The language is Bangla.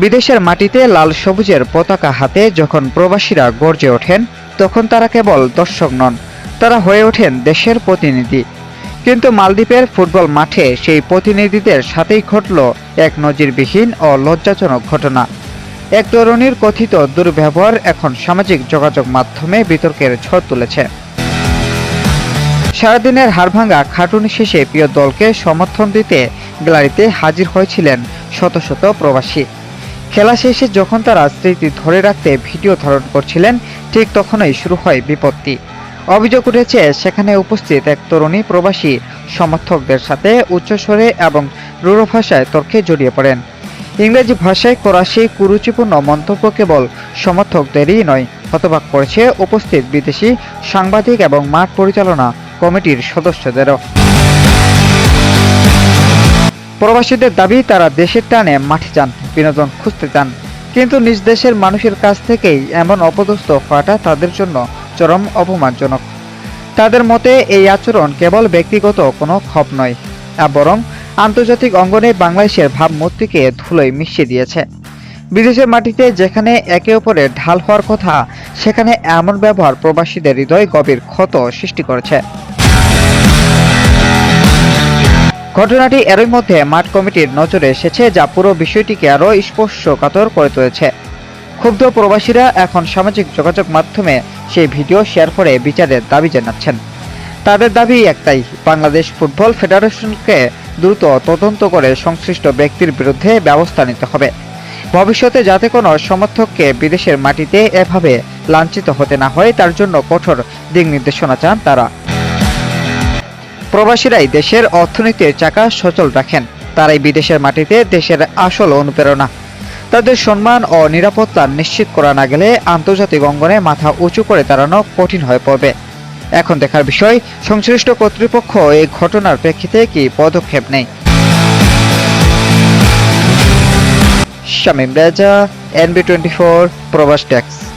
বিদেশের মাটিতে লাল সবুজের পতাকা হাতে যখন প্রবাসীরা গর্জে ওঠেন, তখন তারা কেবল দর্শক নন, তারা হয়ে ওঠেন দেশের প্রতিনিধি। কিন্তু মালদ্বীপের ফুটবল মাঠে সেই প্রতিনিধিদের সাথেই ঘটল এক নজিরবিহীন ও লজ্জাজনক ঘটনা। এক তরুণীর কথিত দুর্ব্যবহার এখন সামাজিক যোগাযোগ মাধ্যমে বিতর্কের ঝড় তুলেছে। সারাদিনের হাড়ভাঙ্গা খাটুনি শেষে প্রিয় দলকে সমর্থন দিতে গ্যালারিতে হাজির হয়েছিলেন শত শত প্রবাসী। খেলা শেষে যখন তারা স্মৃতি ধরে রাখতে ভিডিও ধারণ করছিলেন, ঠিক তখনই শুরু হয় বিপত্তি। অভিযোগ উঠেছে সেখানে উপস্থিত এক তরুণী প্রবাসী সমর্থকদের সাথে উচ্চস্বরে এবং রূঢ় ভাষায় তর্কে জড়িয়ে পড়েন। ইংরেজি ভাষায় করা সেই কুরুচিপূর্ণ মন্তব্য কেবল সমর্থকদেরই নয়, হতবাক করেছে উপস্থিত বিদেশি সাংবাদিক এবং মাঠ পরিচালনা কমিটির সদস্যদেরও। প্রবাসীদের দাবি, তারা দেশের টানে মাঠে যান, বিনোদন খুঁজতে চান, কিন্তু নিজ দেশের মানুষের কাছ থেকেই এমন অপদস্থ হওয়াটা তাদের জন্য চরম অপমানজনক। তাদের মতে এই আচরণ কেবল ব্যক্তিগত কোনো ক্ষোভ নয়, বরং আন্তর্জাতিক অঙ্গনে বাংলাদেশের ভাবমূর্তিকে ধুলোয় মিশিয়ে দিয়েছে। বিদেশের মাটিতে যেখানে একে অপরের ঢাল হওয়ার কথা, সেখানে এমন ব্যবহার প্রবাসীদের হৃদয়ে গভীর ক্ষত সৃষ্টি করেছে। ঘটনাটি এরই মধ্যে মাঠ কমিটির নজরে এসেছে, যা পুরো বিষয়টিকে আরও স্পর্শকাতর করে তুলেছে। ক্ষুব্ধ প্রবাসীরা এখন সামাজিক যোগাযোগ মাধ্যমে সেই ভিডিও শেয়ার করে বিচারের দাবি জানাচ্ছেন। তাদের দাবি একটাই, বাংলাদেশ ফুটবল ফেডারেশনকে দ্রুত তদন্ত করে সংশ্লিষ্ট ব্যক্তির বিরুদ্ধে ব্যবস্থা নিতে হবে। ভবিষ্যতে যাতে কোনো সমর্থককে বিদেশের মাটিতে এভাবে লাঞ্ছিত হতে না হয়, তার জন্য কঠোর দিক নির্দেশনা চান তারা। প্রবাসীরাই দেশের অর্থনীতির চাকা সচল রাখেন, তারাই বিদেশের মাটিতে দেশের আসল অনুপ্রেরণা। তাদের সম্মান ও নিরাপত্তা নিশ্চিত করা না গেলে আন্তর্জাতিক অঙ্গনে মাথা উঁচু করে দাঁড়ানো কঠিন হয়ে পড়বে। এখন দেখার বিষয়, সংশ্লিষ্ট কর্তৃপক্ষ এই ঘটনার প্রেক্ষিতে কি পদক্ষেপ নেয়। শামীম রেজা, NB24 প্রবাস ডেস্ক।